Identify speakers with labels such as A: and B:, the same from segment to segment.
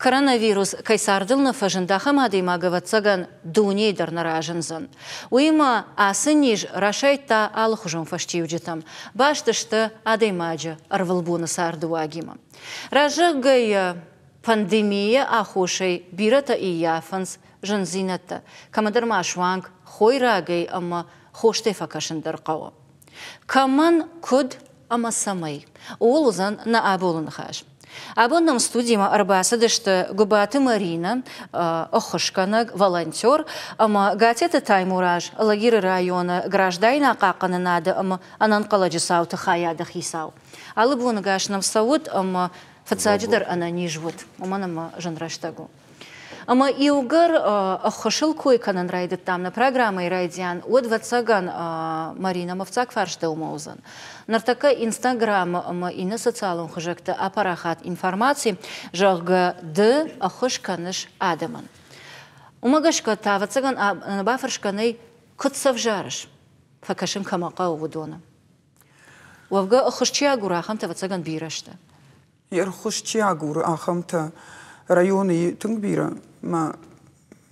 A: коронавирус кайсардылны фажындаха мадыма гаватсаган дунейдар наражынзын. Уйма асыниж рашайтта алхужун фаштиуджитам. Баштышты адаймаджы арвылбуны сардуагима. Ражыгай пандемия ахушей бирата и яфанс жынзинатта. Камадар машванг хойрагай ама хоштефа кашындар қауы. Каман куд ама самай. Олузан на аболын хаш. Абонном студияма арбасыдышты губаты Марина, охышканаг, волонтер, ама гатета таймураж, лагиры района, граждайна қақаны нады, ама анан қаладжы сауты хаяды хисау. Алы бұны гашынам сауыт, ама фацаджидар анани жвуд, ама жанраштагу. Ама иугар охышыл койканын райды тамна программы райдян, от ватсаган Марина мовцак фаршты умаузан. Нартака Инстаграм ины социалын хыжакты апарахат информации жағғы ды охышканыш адаман. Умагашка та ватсаган бафаршканы күтсав жарыш, факашым камақа увудона. Уавга охышчиагур ахамта ватсаган бирашты.
B: Ер охышчиагур ахамта районы тыңбира. ما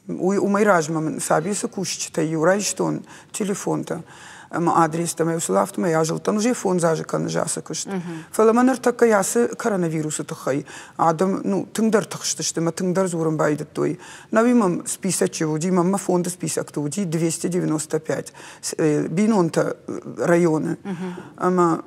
B: وميراج من سابيس كوشت تيورايشتون تليفونتا ما أدريس تما يوصلافت ما ياجل تنجي فون زاج كان جاسا كشت فلما نرتقى ياس كورونا تخي عدم نو تقدر تخشتشت ما تقدر زورن بعيد التوي نبي مم سبيسة تشوجي مم فون سبيسة كتوجي 295 بينونتا ريون أما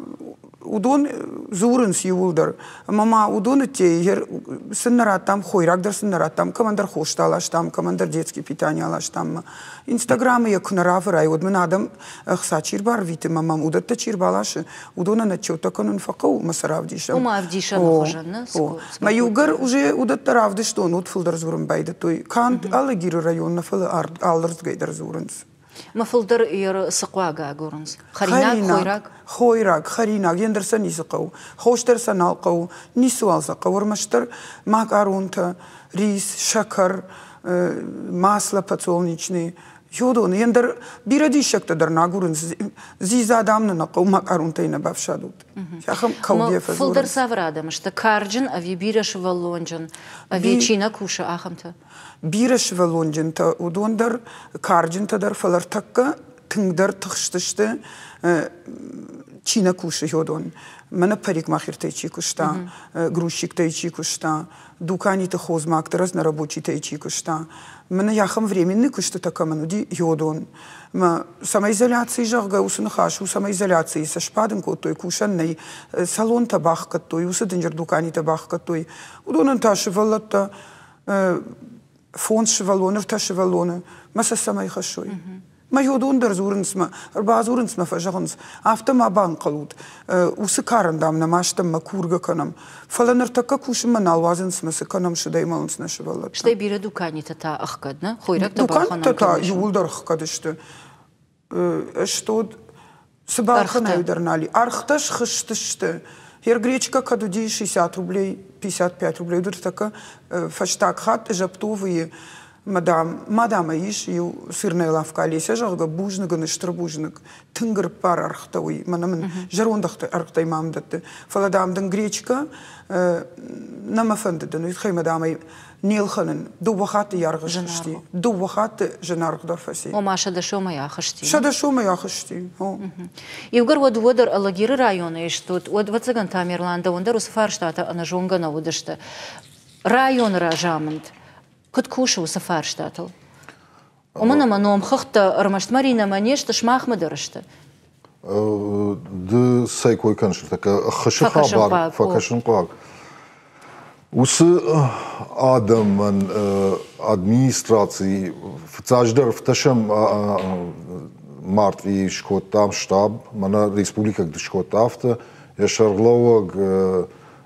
B: удон зурын сиулдар мама удон тейер сыннаратам хойрагдыр сыннаратам командар хошталаштам командар детский питание алаштам инстаграмы якунарав райод мен адам хсачир бар вите мамам удатта чирбалаш удона начота конун факау масаравдиша
A: умавдиша хожанна
B: ма югар уже удатта равды что нут фулдар зурын байда той кант алагир районна фыл алдырс гайдар зурынс
A: مفلدر ير سقواجا جورنز خريناك
B: خويراك خريناك يندرسن يسقو خوشترسن القو نسوال سقو ورمشتر ماك أرونتا ريس شكر ماسلا بتولنيشني يودون يندر بيردي شكت در ناجورنز زيزا دامنا نقو ماك أرونتا ينباف شادود شاخم كودية فزور
A: فلدر سافرادا مشتا كارجن أبي بيرش واللونجن أبي تشينا كوشا آخمتا
B: بيرش واللونجن تا ودون در كارجن تا در فلرتكا تندر تخشتشته تشينا كوشا يودون منا بريك ماخير تيجي كوشتا грузчик تيجي كوشتا دكاني تخوز ماكترز نرابوچي تيجي كوشتا منا ياخم временный كوشتا такамануди يودون ما самоизоляции жарга усунхашу самоизоляции со шпаден котой кушанный салон табах котой усаденжер дукани табах котой удонан таши валата фонд шевалонер ташевалоне маса самай хашой ما يودون در زورنس ما بعضورنس ما فجرنس أفتى ما بانقلود وسكارن دامنا ماشتم ما كورجا كنام فلنرتكا كوش من الوازنس ما سكنام شداي مالنس نشبالات
A: شداي بير دكاني تتا أخكدنا خويرك
B: دكان تتا يقول در أخكدشت اشتود سباخنا يدرنالي أرختش خشتشت هير гречка кадуди 60 рублей 55 рублей dur така фаштак хат жаптовые мадам иш ю сырная лавка алеся жалга бужныгы ныштрбужнык тынгыр пар архтауи манамын жарондахты архтай мамдатты фаладамдын гречка намафандыдын үтхай мадамай нелханын дубахаты яргышти дубахаты жанаргдар фаси
A: ома шадашома яхышти
B: шадашома яхышти
A: Евгар водер алагиры районы иштут ватсаган Тамерланда ондар усфарштата ана жонгана удышты район ражамынд كنت كوشة وسفار شتاتل ومنا منوم خخت رمشت مارينا مانيشت شماخ مدرشت
C: د سايكوي كانش تكا خشخا بار فكشن قاق وس آدم من администрации فتاجدر فتشم مارتي شكوتام شتاب منا ريسبوبليكا شكوتافت يشرلوغ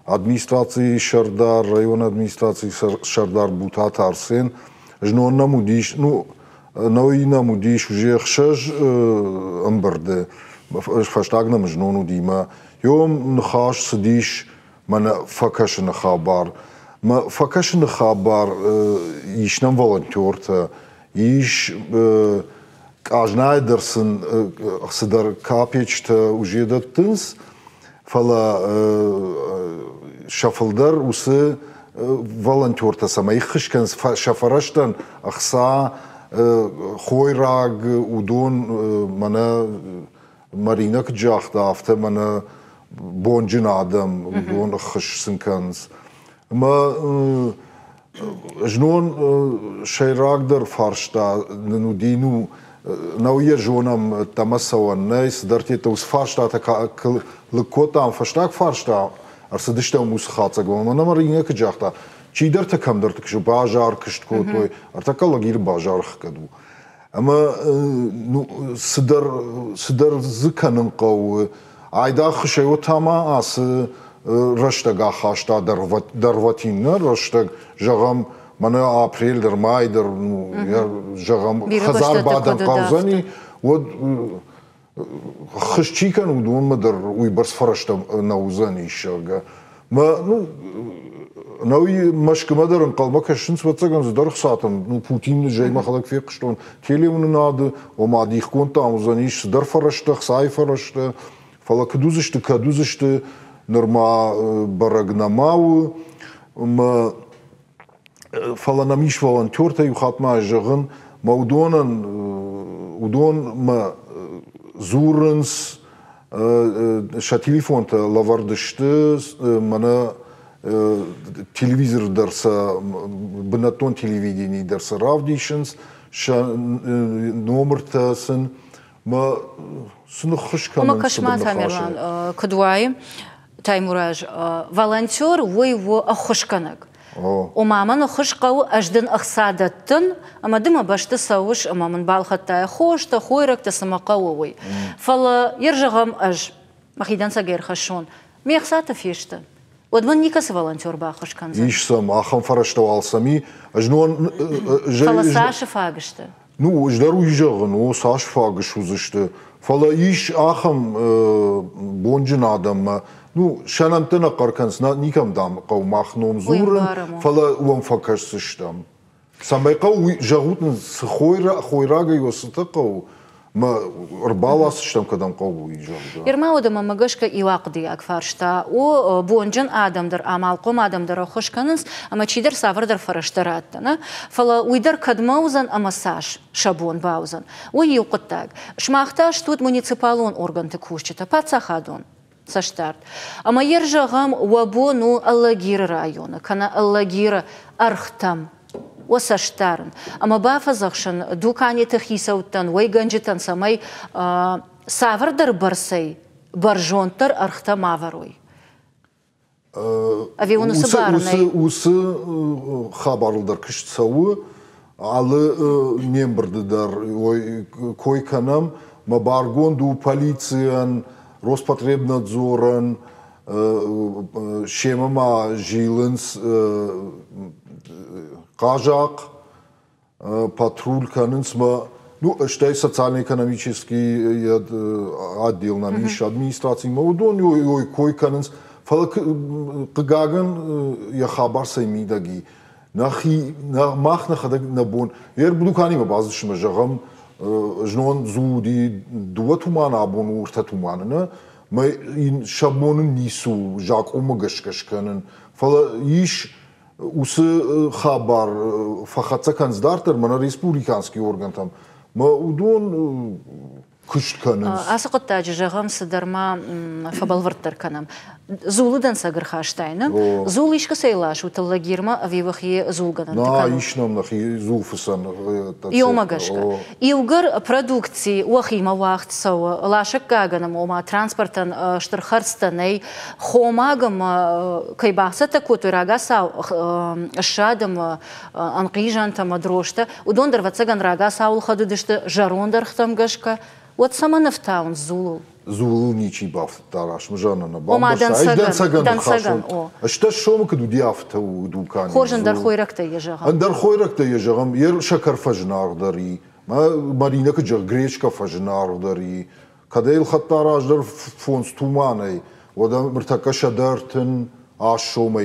C: администрации Шардар, район администрации Шардар Бутат Арсен, жно намудиш, ну, новый намудиш уже хшаж амбарде, фаштагнам жно нудима, йом нхаш сидиш, мана факаш нхабар, ма факаш нхабар, иш нам волонтерта, иш кажнайдерсен, сидар капечта уже даттынс, фала شافلدر وسه волонтер тасама ихшкан шафарштан ахса хойраг удон мана Marina gejacht afte man bonjen adam don khshsinkans ma jnon shayragder farsta nu dinu nauye jonam tamasawan nes dartet us farsta ta lekotam verstak farsta arse dishta mus khatsa man Marina gejacht chi der ta kam der ksh bajar kshtkot artakalagir bajar khkadu ama sıdır zıkanın qav ayda xşeyo tama as rashtaga xashta darvatinna rashtag jagam mana apreldir maydir jagam khazar badan qavzani od xshchikan udun madar uybars farashta nauzani shaga ma Nauyi maşkımadarın kalmak için sıvatsagan zıdarık saatim. Putin jayma xalak fiqşton. Telefonun adı o madih kontam uzaniş zıdar faraştı, say faraştı. Fala kaduzıştı norma baragnamavu. Ma fala namiş volontörte yuxatma jağın udon ma zurens şa telefonta lavardıştı mana телевизор дарса, бенатон телевидение дарса равдишенс, номер тасын, ма сыны хышканын.
A: Ма кашмат Амирлан, кудуай, Таймураж, волонтер вы его ахышканак. O mamın xışqağı ajdan axsadattın, ama dima başta savuş, mamın balxattaya xoş, ta xoyrak ta samaqağı oy. Fala yerjağam aj, mahidan sager xaşon, mi axsata fişti. Odman nikası volonter baxışkan.
C: İşsam, axam faraşta alsami, ajnon...
A: Fala saşı fagıştı.
C: Nu, jdaru ijağın, o saş fagış uzıştı. Fala iş axam boncun adam, nu, şanantına qarkans, nikam dam qav maxnom zurun, fala uam fakaşsıştam. Sambay qav jağutun xoyraga yosıta qav, ما ربالا سشتم کدام قوی جامد.
A: یرما ودم مگش که ایواقدی اکفارشتا و بونجن آدم در عمل قوم آدم در خوش کننس اما چی در سافر در فرشترات نه فلا ویدر کدماوزن اما ساش شابون باوزن و یوقتاگ شماختاش توت منیسپالون ارگان تکوشتا پاتسا خادون سشتارت اما یرجعم و بونو اللاگیر رایونه کنه اللاگیر ارختم وسشتارن اما بافزخشن دوکانی تخیسوتن وی گنجتن سمای سافر در برسی برجونتر ارختا ماوروی اویونو سبارنای
C: اوسی خبرل در کشت سوو аlı memberdi der koy kanam ma bargon du policiyan Rospotrebnadzoran şemama jilens Qajaq, patrulkanins, ну, что социально-экономический отдел на миш администрации, но удон ой койканins, фалак каган я хабар саймидаги, нахи махна хадаг набон, буду канима базышма жагам, жнон зуди дуатуман абон уртатуман, на, ма ин шабонun нису, жак умагашкашканын, фала иш усы хабар фахатса канцдартер мана республиканский орган там ма удон кыштканыз
A: асықытта жығым сыдарма фабалвырттар канам зулыдан сагыр хаштайны зул ишкі сейлаш утылла гирма авивахи зулганан
C: на ишнам нахи зулфысан
A: иомагашка иугар продукции уахима вахт сау лашак гаганам ома транспортан штырхарстанай хомагам кайбахсата кутурага сау шадам анқижантама дрошта удон дарвацаган рага саул хадудышты жарондар хтамгашка вот сама нафтаун зулу
C: зулу ничи баф тараш мжана на бамбаша дан саган а что шома кду диафта дукан
A: хожан дар хойракта ежагам
C: дар хойракта ежагам ер шакар фажнар дари марина кджа гречка фажнар дари кадел хаттараш дар фонс туманай водам мртакаша дартен ашома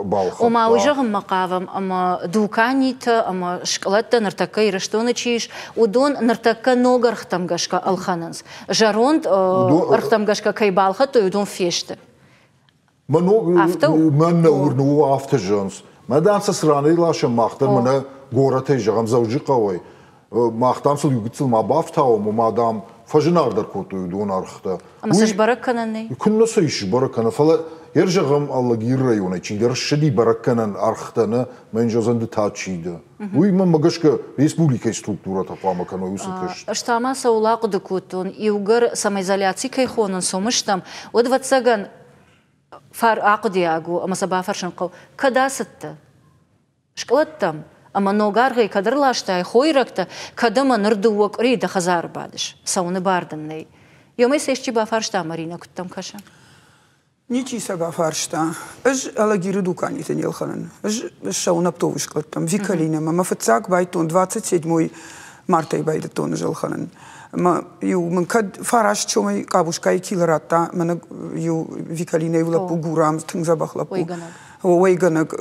C: балха
A: ома ужагам мaqавам ама дуканита ама школатта нартака ирштоначиш удон нартака ногар хтамгашка алхананс жаронд архтамгашка кайбалха то удон феште
C: من نو افتجانس ما دانس سراني لاش ماختر من غورته جام زوجي قوي ماختام سل يقتل ما بافتاو ما دام فجنار در كوتو دون ارخته
A: اما سش بركنني
C: كنا سيش بركنا فلا يرجعم الله غير رايونه چيدر شدي بركنن ارختنا من جوزن تاچيد وي ما مغشك республика структура тапама кано юсыкыш
A: штама саулак дукутун иугар самоизоляции кайхонун сомыштам одватсаган фар акдиагу ама сабафаршын кол кадасытты шкалаттам ама ногаргы кадырлаштай хойракта кадама нырдуок рида хазар бадыш сауны бардынней ёмай сешчи бафаршта Марина куттам каша
B: Ничи сабафаршта ыж алагиры дукани тенелханын ыж шауна птовышклаттам викалина ма фацак байтон 27 марта байда тон жалханын ма ю мен кад фараш чомай кабушкай килрата мен ю викалина юла пугурам тыңзабахлапу ойганак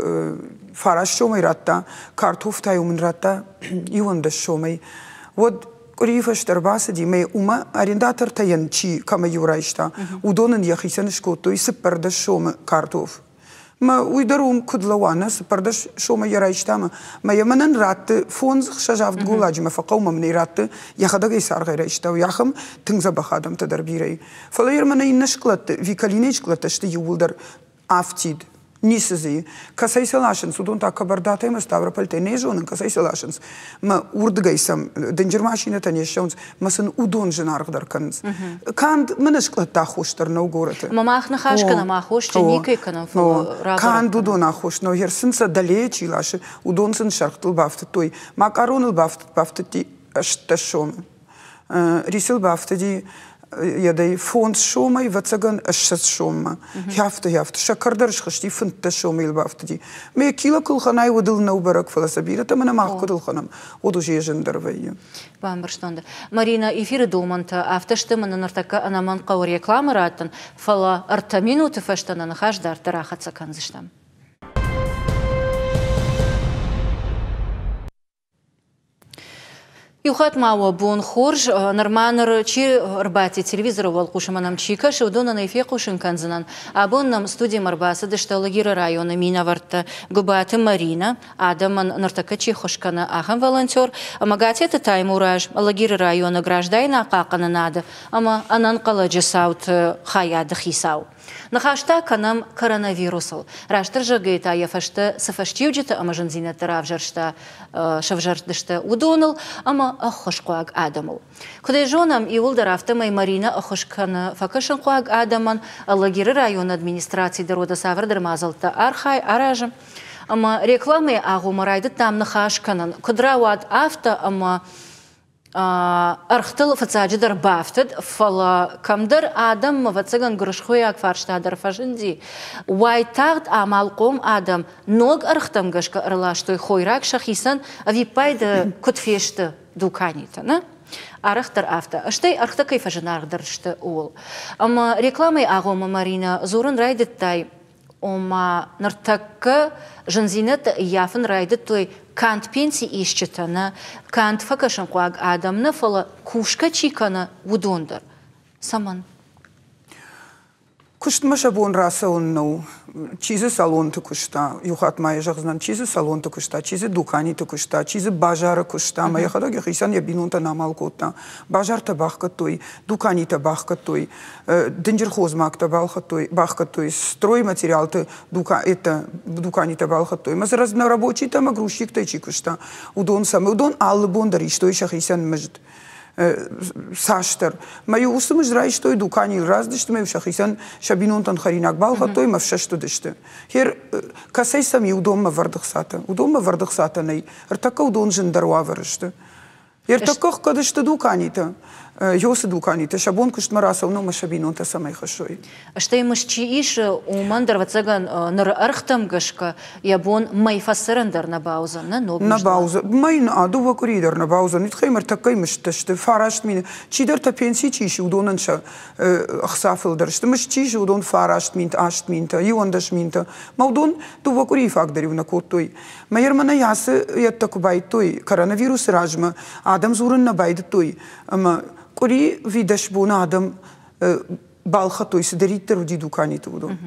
B: фараш чомай ратта картофтай умен ратта юанда чомай вот Рифаш тербаса ди мей ума арендатор таянчи кама юрайшта удонен яхисен шкото и спердаш шома картоф ма уйдарум кудлавана спердаш шома ярайшта ма яманан рат фонз шажавт гуладж ма фaqawma من рат яхада гейсар гайрайшта яхам тыңза бахадам тадербирей фалайр мана иннашклат викалинечклат шти юлдар афтид Нисази, касайсалашен, судон так кабардата има Ставрополь, те не жонен касайсалашен, ма урдгайсам, денджермашината не шонс, ма сан удон женаргдар канс. Канд менешклат та хоштар на угората.
A: Ма махна хашкана ма хоште никой кана рагар.
B: Канд удон ахош, но ерсинса далечи лаше, удон сан шархтл бафта той, макаронл бафта ти шташом. Рисел бафта ди يدي فون شومي واتسجن أشس شوما يافت شكردرش خشتي فنت شومي البافتي ما كيلا كل خناي ودل نوبرك فلسبيرة تمنا ما كل خنم ودوشي جندر ويا
A: بامبرشتوند مارينا إفير دومنتا أفتشت من نرتكا أنا من قور يكلامراتن فلا أرتمينو تفشتنا نخاش دار تراخت سكانزشتم Юхат мауа бун хорж норманер чи рбати телевизора волкушаманам чика шудона на эфекушин канзанан абон нам студия марбаса дешталагира района минаварта губаты Марина адаман нартакачи хошкана ахан волонтер амагатета таймураж лагира района граждайна какана нада ама анан каладжи саут хаяды хисау Нахашта канам коронавирусал. Раштыр жагайта яфашта сафаштивджита ама жанзина таравжаршта шавжардышта удонал ама ахошкуаг адамал. Кудай жонам и улдарафта май Марина ахошкана факашанкуаг адаман лагиры район администрации дорода саврдар мазалта архай аражам. Ама рекламы агумарайды там нахашканан. Кудрауад авто ама أرختل فتاجدر بافتد فلا كمدر آدم مفتسجن قرشخوياك فارشتادر فجندي وايتاغد أعمالكم آدم نوغ أرختم قشك أرلاشتوي خويراك شخيصا أفي بايد كتفيشت دوكانيتا نا أرختر أفتا أشتي أرختا كيف جنار درشت أول أما ريكلامي أغوما مارينا زورن رايدت تاي وما نرتك جنزينت يافن رايدت توي كانت بنسي إيشتنا كانت فكشن قواق آدم نفلا كوشكا چيكنا ودوندر سمان
B: كشت مشابون راسا ونو چیز سالون تو کشتا یوخات مایه جغزنان چیز سالون تو کشتا چیز دوکانی تو کشتا چیز بازار کشتا مایه خدا که خیسان یا بینون تا نامال کوتا بازار تا باخ کتوی دوکانی تا باخ کتوی دنجر خوزماک تا باخ کتوی строй материал та دوکانی تا باخ کتوی مثلا на рабочий та магрушик та چی کشتا удон сам удон аллы бондари что еще خیسان مجد ساشتر ما یوسم جرای شتوی دوکانی راز داشت ما یوشخ ایسان شبینون تن خریناک بال خطوی مفشش تو داشته هر کسی سم یودم مفردخ ساته ودم مفردخ ساته نی ارتکا ودون جندر وافرشته ارتکا خداشته دوکانی تا يوس دوكاني تشابون كشت مراسة ونو مشابينون تسمي خشوي.
A: أشتى مشتي إيش ومندر وتسجن نر أرختم قشكا يبون ما يفسرن در نباوزن نوب.
B: نباوزن ما ينادو وكري در نباوزن نتخيمر تكاي مشتشت فارشت مين چی در تبينسي چيش ودونن شا أخسافل درشت مش چيش ودون فارشت مين تاشت مين تا يواندش مين تا مودون دو وكري فاق دريو نكوتوي ما يرمنا ياس يتكبايتوي كوروnavirus راجما آدم زورن نبايدتوي أما كوري في دشبون آدم балха, то есть дарить руди дукани тудо.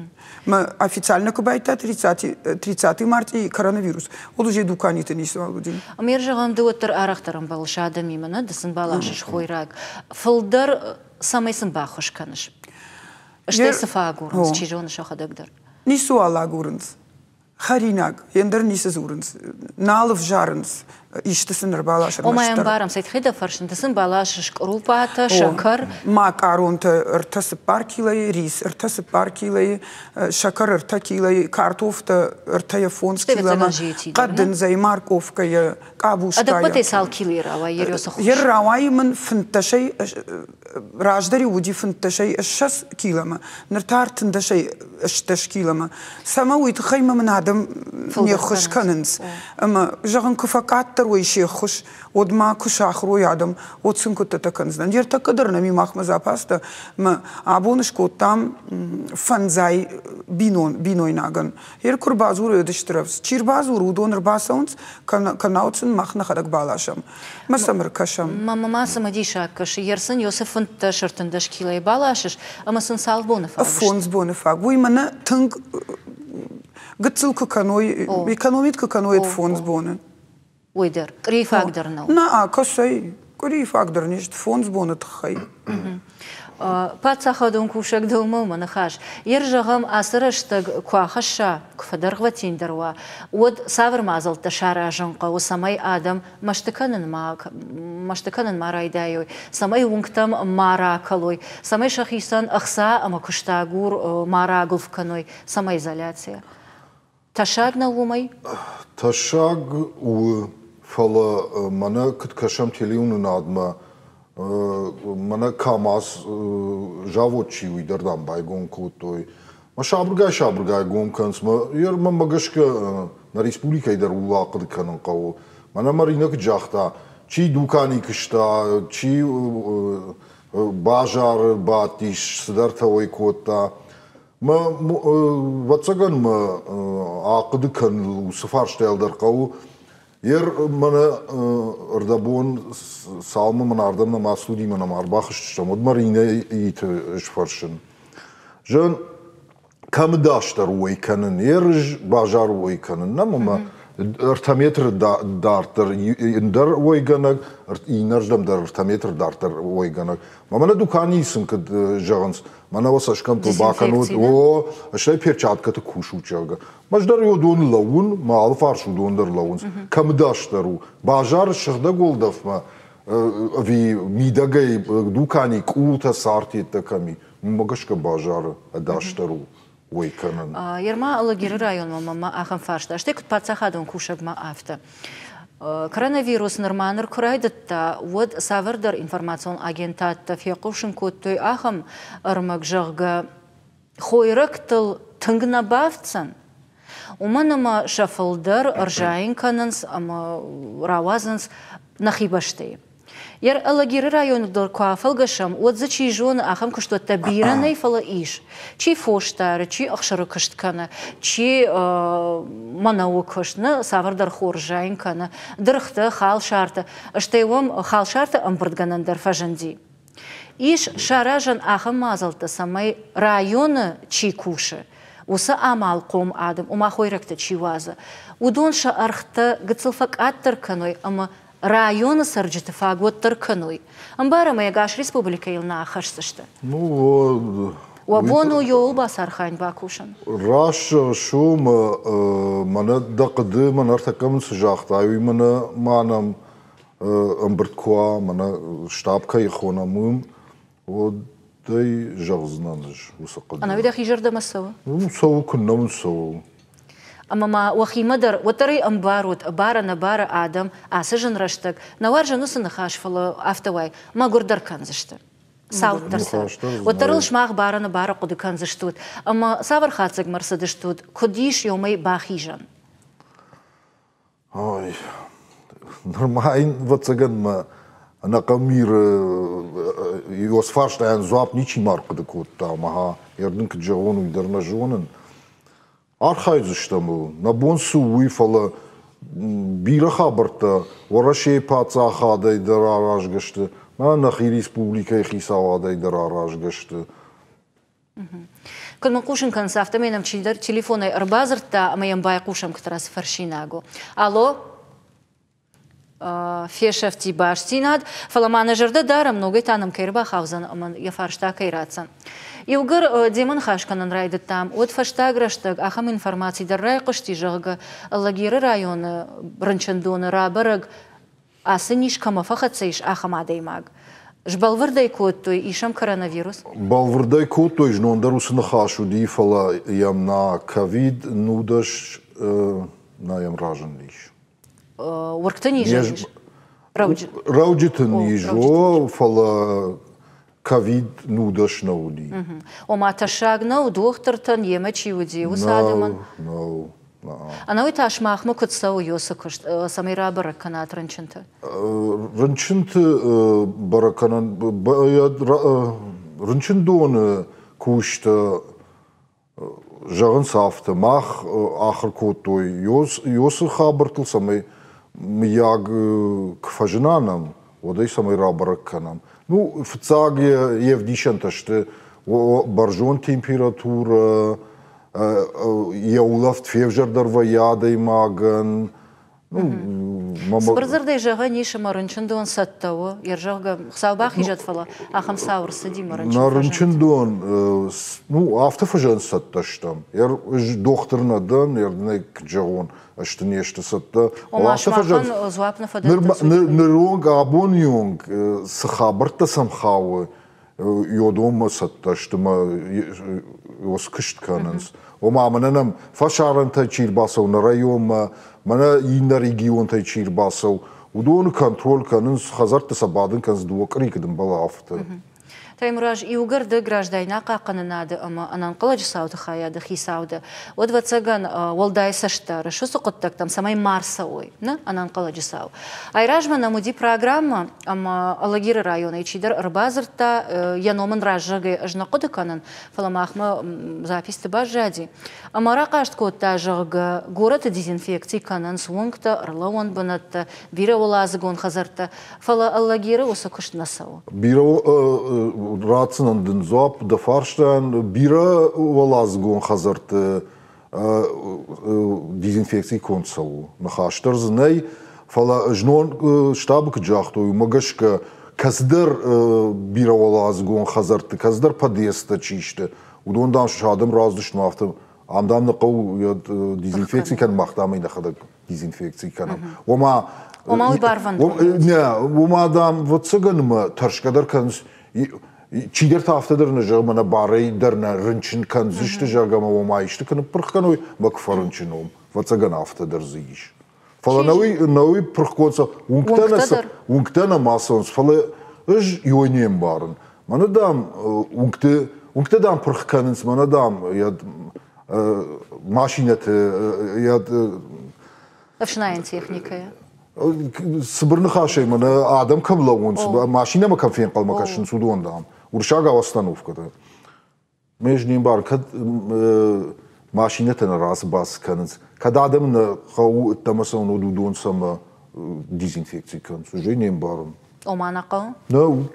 B: Мы официально кабайта 30 марта и коронавирус. Вот уже дукани ты не свалудин.
A: А мир же гам дуоттер арахтарам балшада мимана, дасан балашиш хойрак. Фылдар самайсын бахош каныш. Что сафа гурнс, чижон шахадагдар.
B: Не суала гурнс. Харинаг, ендер не сазурнс. Налов жарнс. İştesin balashır.
A: Omayan baram sayt xida farşındasın balashış rupata şakar.
B: Mak aronta ırtası par kilayı, ris ırtası par kilayı, şakar ırta kilayı, kartofta ırtaya fons kilama. Qadın zay markovkaya, kabuşkaya.
A: Adak batay sal kilir avay yeriyosa xoş.
B: Yer ravay min fintaşay rajdari wudi fintaşay aşas kilama. Nırtar tindaşay aştaş kilama. Sama uyt khayma min adam ne xoş kanınız. Ama jağın kufakat ويشي خوش ود ما كش آخرو يادم ود سنكو تتكنزن ير تقدر نمی مخمز آپاستا ما عبونش کوتام فنزای بینوی ناگن ير كر بازور يدش ترفس چير بازور ودون رباسونس كناوتسن مخنا خدك بالاشم ما سمر كشم
A: ما سمديشا كش يرسن يوسف فنت شرطندش كيلي بالاشش اما سن سال بونفاق
B: فونز بونفاق وي منا تنگ قتل كنوي ايكونوميت كنوي فونز بونه
A: ويدر قريف أقدر نو.
B: نا كسي قريف أقدر نيشت فونز بونت خي.
A: باتساخدون كوشك دوما منخاش يرجعهم أسرشتق كواخشة كفدرغوتين دروا ود سافر مازل تشارع جنقة وسماي آدم مشتكنن ما رايدايوي سماي ونكتم ما راكلوي سماي شخيصان أخسا أما كشتاغور ما راغلف كنوي سماي إزоляция. تشاغ نلومي؟
C: تشاغ و فلا منا كت كشم تليون نادما منا كاماس جاوتشي ويدردام بايغون كوتوي ما شابرغاي غون كنس ما ير ما مغشك на республика идер улақды канын қау мана маринак жақта чи дукани кышта чи бажар батиш сыдартавой котта ما واتساقن ما عقد كان وسفارش تالدر قو ير منا اردبون سالم من اردمنا ما سودي منا مارباخش تشمود مرينا يت اشفرشن جن كم داشتر وي كانن يرج باجار وي كانن نما ارتمتر دارتر يندر وي غنك ينرجم در ارتمتر دارتر وي غنك ما منا دكاني سنكد جانس مانا واساشكم تو باكانوت او اشتاي перчатка то кушучага маждар йодон лаун ма алфаршу дондер лаунс камдаштеру бажар шыгда голдавма ви мидагай дукани култа сарти таками магашка бажар адаштеру ойканан
A: ерма алагир район мама ахам фаршта штек пацахадон кушагма афта коронавирус норманер курайдытта вот савердер информацион агентатта фекушин коттой ахам армагжагга хойрактыл тынгна бавцан уманама шафылдыр ржайын канынс ама равазынс нахибашты Яр алагир район дор куафалгашам вот за чижон ахам кушто табиранай фала иш чи фоштар чи ахшары кышткана чи манау кышны савардар хоржайн кана дырхты хал шарты ыштайвам хал шарты амбырдганандар фажанди иш шаражан ахам мазалты самай районы чи куши уса амал ком адам ума хойракты чи ваза удонша архта гыцылфак аттыр каной ама районы сарджыты фагот тырканой. Амбара моя гаш республика илна ахашсышты.
C: Ну,
A: Вабону йол басархайн бакушан.
C: Раш шум мана дақды мана артакамын сжахтаю мана манам амбырткуа мана штабка ихонамым вот дай жавзнаныш усақады.
A: Ана видах ижарда масава?
C: Ну, сау күннамын сау.
A: Амама вахимадар ватары амбарут бара на бара адам асыжын раштык наваржа нусын хашфалы автовай магурдар канзышты сауттарса ватарыл шмах бара на бара куды канзыштут ама савар хацыг марсадыштут кудиш йомай бахижан
C: ой нормайн ватсаган ма накамир йосфарштайн зуап ничи маркуды кутта маха ярдын кджавону идарна жонын архайзыштамы набонсу уйфала бира хабарта варашей пацахадай дарараж гашты на нахи республика хисавадай дарараж гашты
A: كل ما قوشن كان سافتا مينم تليفوني أربازرتا أما ينباي قوشم كتراس فرشيناغو ألو فيشفتي باشتيناد فلا مانجردا دارم نوغي تانم كيربا خاوزن أما يفارشتا كيراتسن يوغر ديمن خاش كان رايد التام ود فشتاغ رشتاغ أخم إنفرماتي در راي قشتي جغ اللاغير رايون برنشندون رابرغ أسنيش كما فقط سيش أخم عديماغ جبالورداي كوتوي إيشام كوروnavirus
C: بالورداي كوتوي جنون درسنا خاشو دي فلا يمنا كوفيد نودش نايم راجن ليش
A: وركتني جيش
C: راوجتني جو فلا كوفيد نودش نودي
A: وما تشاغنا ودوخترتن يمشي ودي وسادمن أنا ويتاش ما أخمو كنت سوي يوسكش سميرا بركنات رنشنت
C: رنشنت بركنان رنشن دون كوشت جاغن صافت ماخ آخر كوتوي يوس خابرتل سمي مياغ كفجنانم ودي سميرا بركنام نو فتساق يفديشن تشت برجون تمبيراتور يولفت فيفجر درفيادي ماغن
A: سبرزر دي جاغا نيش مرنشن دون ستاو يرجاغا خساو باخي جات فلا اخم ساور سدي
C: مرنشن دون نو افتا فجن ستاشتم ير دوخترنا دن يرنك جاغون اشتنيشت ستا
A: وافتا فجن زوابنا فدت
C: نرونغ ابون يونغ سخابرت سمخاو يودوم ستاشتما وسكشت كاننس وما مننم فشارن تايشير باسو نرايوم منا ين ريجيون تايشير باسو ودون كنترول كاننس خزرت سبادن كانز دوكري كدم بلا افت
A: تايمراج يوغر د граждайна قاقنناد اما انانقلج ساود خايا د خي ساود ودвацаган волдай саштар шо соқоттак там самай марсауй на ананقلج сау айражма намуди программа ама алагир района ичидер рбазырта яномын ражыгы ажнақоды канан фаламахма запись бажади амара қашт котта жыгы город дезинфекции канан сунгта рлаон банат бира олазыгон хазарта фала алагир осокыш насау
C: бира راتسن دن زاب دفارشتن بیرا ولازگون خزرت ديزنفекций консол نخاشتر زني فلا جنون شتابك جاختو مگشك كزدر بیرا ولازگون خزرت كزدر подъезд чиште удон дам шадым раздыш нафтым амдам нقو ديزنفекций كان مختامي نخدك ديزنفекций كان وما
A: барван
C: не وما دام вот цыганма таршкадар канс چیدر تافته در نجامنا باری در نرنچن کن زشت جاگام و مایشت کنم پرخکنوی مکفرنچنوم و تگن آفته در زیش. فلا نوی پرخکونسا ونکتنا ماسونس فلا اج یونیم بارن. من دام ونکت دام پرخکننس من دام یاد ماشینت یاد.
A: افشناین تکنیکه.
C: صبرنا خاشي من آدم كم لونس ماشينه ما كان فين قل ما كانش نسودون دام ورشاقة وستنوف كده ميجنين بار كد ماشينه تنراس باس كانت كد آدم نخو التمسون ودودون سما ديزنفекций كان سجينين بارم
A: وما نقو؟
C: لا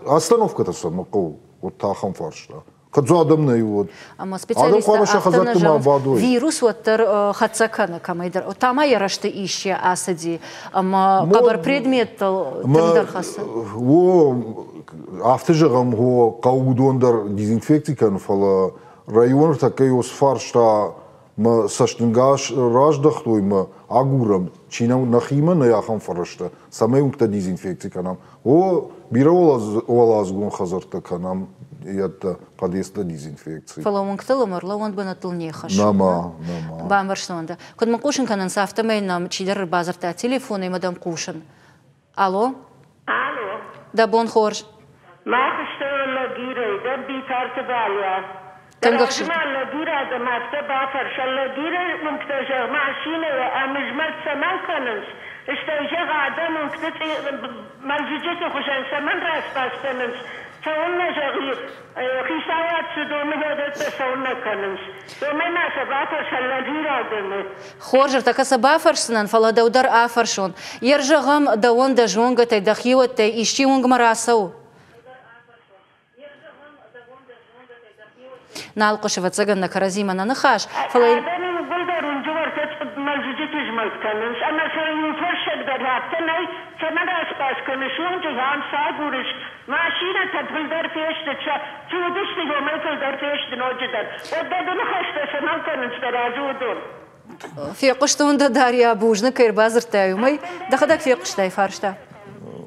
C: أستنوف كده سما قو وتاخم فرشة كذا آدم نيود.
A: أما سبيشاليست أفتنا فيروس وتر خدسكنا كما يدر. وتما يرشت إيشيا أسدي. أما قبر بريدميت تندر خاصة.
C: هو أفتجعهم هو قاودون در ديزنفекций كان فلا رأيون تكيوس فرشة ما سشتنجاش راجدخ توي ما عجورم چينا نخيمة نياخم فرشة سمايون كتا ديزنفекций كانام هو بيراولازغون خزرت كانام يد подъезд ديزنفекций.
A: فلو منكتلو مرلو وند بنتل نيخش.
C: نما.
A: بامرشتوندا. كنت مقوشن كان سافتا مينام تشيدر بازر تا تليفوني مدام قوشن. ألو.
D: ألو.
A: دا بون خورج.
D: ما خشتوا لجيرة ده بيتارت باليا.
A: تنقش.
D: ما لجيرة ده ما تبع فرش لجيرة ممكتجر معشينة أمجمل سمان كننش. استيجر عدم ممكتج منججته خشان سمان راس باستنش. فونا جغير خيساوات سدومي هذا بسونا كننش. ومنا سبعة شلجيرة دمه.
A: خورجر تكسا بافرسنان فلا دودر آفرشون. يرجعهم دون دجونغ تدخيوة تيشيونغ مراسو. نالقش فتسجن كرزيما نخاش فلا
D: ملزجتش كانش أما سيفرشك درهاتني كمان أسباس كنشون جهان ساقورش ماشينا تدخل در فيش تشا تودش تيجو ميكل در فيش دنوجدر وددن خشت سمان كنش درازودون
A: في قشتون ده داريا بوجنا كير بازر تايومي دخدك في قشتاي فارشتا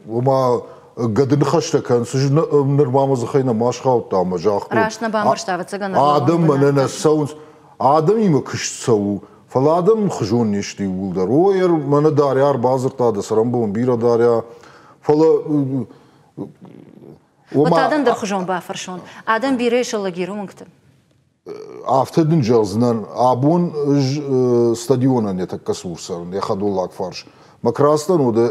C: وما قد نخشت كان سجن نرمام زخينا ماش خاوت ما جاخ
A: راشنا بامرشتا فتسجن
C: آدم مننا سونس آدم يمكش سو فالادم خجون نشتي ولدر وير من داريار بازر تاد سرمبون بيرا داريا فلا
A: وتادن در خجون بافرشون آدم بيريش الله جيرو ممكن
C: افتدن جازنان ابون ستاديونا نتكسور سرن يخدو لك فرش مكراستن وده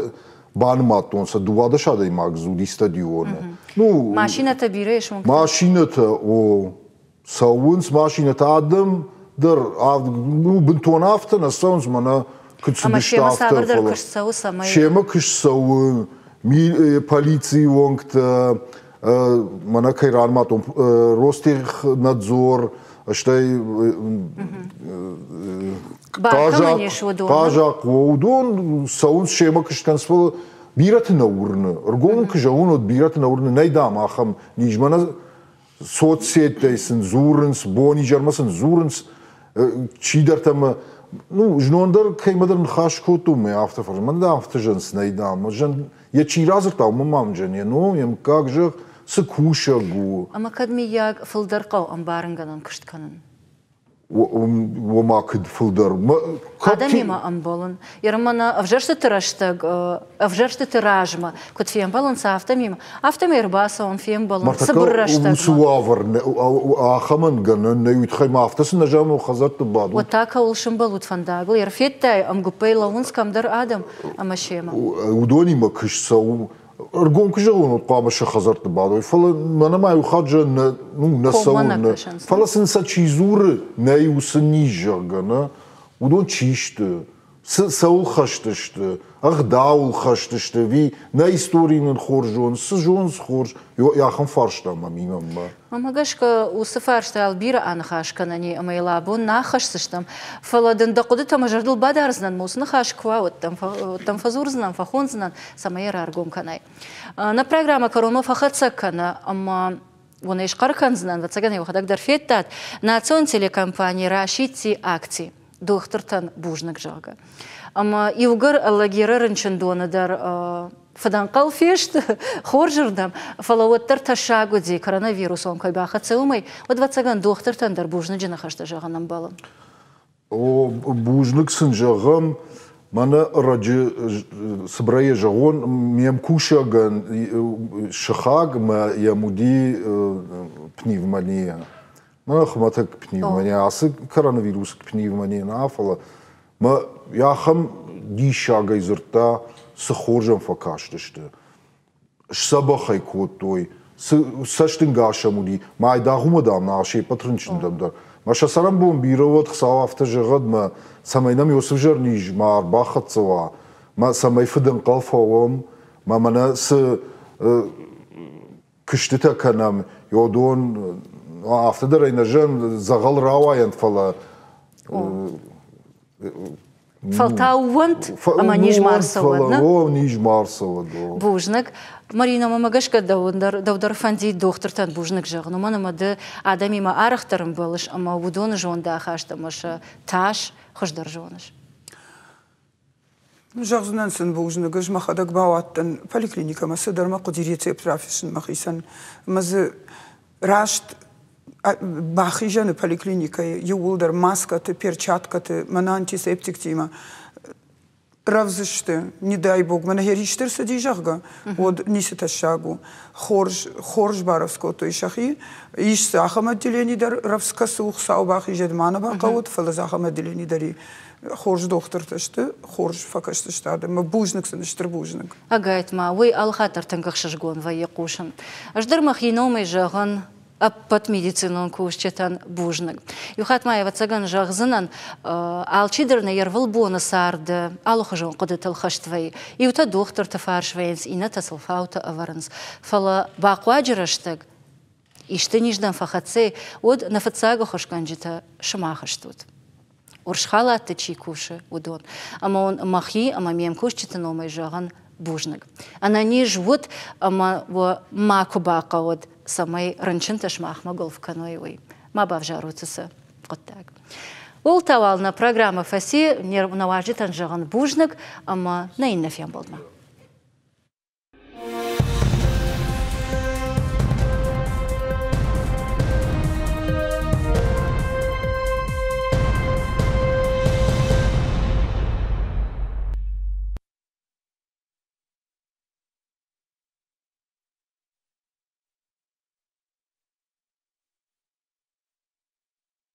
C: بانماتون سدواده شاده ماغزودي ستاديون نو
A: ماشينه بيريش ممكن
C: ماشينه او ساونس ماشينه ادم در بنتون افتن السونز منا كنت
A: سدشتافت
C: شيما كشسو مي полиции وقت منا كيران ماتون روستيخ надзор شتاي باجاق ودون سونز شيما كشتنسفل بيرتنا ورنا رجون كجاون بيرتنا ورنا نيدام اخم نيجمنا соцсетейсин зурынс бони жармасын зурынс чидартама ну жнондер кеймадер хашкоту ме автофор манда автоженс найдам жан я чиразер та мамам жане ну ем как же с кушагу
A: ама кадми яг филдерқау амбарынганан кыштканын
C: وما كد فلدر
A: آدمی ما امبالن یرمانا افجرت تراشتگ افجرت تراجما کد فیم بالن سافتمیم افتمیر باسون فیم بالن صبر راشتگ
C: وسوافر آخمن جنن نيوت خيم افتس نجام وخزرت بعض
A: وتاكا ولشمبل وتفنداغل يرفيت تاي ام قبي لونس كم در آدم اما شيما
C: ودوني ما كش سو ارجون كجون قام خزرت بعض فلا انا ما يخرج نسون فلا سنسا تشيزور نايو سنيجرغنا ودون تشيشت سول خشتشت اغداول خشتشت في نا историйнен خورجون سجونز خورج يا خن فرشتا ماميم
A: ما гашка усфаршта албира анхашканани амайлабун нахашсыштам фаладын дақудыта мажардыл бадарзнан мусны хашква там фазурзнан фахонзнан самайер аргом канай на программа корома фахатсакана ама вона ишқарканзнан вацаган йохадак дарфеттат национ телекомпания рашити акции доктортан бужнак жага ама югар аллагерарын чындонадар فدانقل فيشت خورجردم فلوتر تشاغو دي كورونавирус он кой баха целмай одвацаган доктор тандер бужны жина хашта жаганам балын
C: о бужнык сын жагам мана раджи сбрае жагон мем кушаган шахаг ма ямуди пневмония ма хматак пневмония асы коронавирус пневмония нафала ма яхам дишага изрта سخورجم فکاشتشته شباخی کوتوی سشتن گاشمودی ما ایداغم دام ناشی پترنچن دم در ما شسرم بوم بیروت خساو افتجرد ما سماینم یوسف جرنیج ما باخت سوا ما سمای فدن قلفهم ما منا س کشتتا کنم یادون افتدر اینجان زغال راوایند فلا
A: فالتاونت اما نيج مارسوادنا
C: نيج مارسواد
A: بوجنك مارينا ما ماغاشكا دودر فاندي دكتورتان بوجنك جاغنو مانا مد ادمي ما ارخترم بالش اما ودون جون دا خاشتا مش تاش خشدر جونش
B: جاغزنانسن بوجنك ما خدك باواتن поликлиника ما صدر ما قدريت بروفيشن مخيسن مز راشت باخيجان поликлиника يولدر маска ты перчатка ты мана антисептик тима равзышты не дай бог мана хериштер садижага от нисета шагу хорж баровско то ишахи иш сахам отделение дар равскасух сау бахижед мана бакаут фалазахам отделение дари хорж доктор ташты хорж факашты штады ма бужник сыныштыр бужник
A: агайт ма вы алхатар тангахшашгон вайекушан аждар махиномай жаган под медицинон кушчетан бужнак. Юхат мая вацаган жагзынан алчидерна ярвал бонусарды алухажон кудетал хаштвай. И ута доктор тафаршвейнс и на тасалфаута аварнс. Фала бакваджираштаг Иште ниждан фахатсе од нафацага хошканжита шамахаштут. Уршхала течи куши удон. Ама он махи, ама мем кушчита номай жаган бужнаг. Ана не живут, ама во маку бака од самай ранчинта шмахма голфканоевой. Ма бавжаруцеса. Вот так. Ол тавална программа фаси, не наважитан жаган бужнаг, ама на инна фям болма.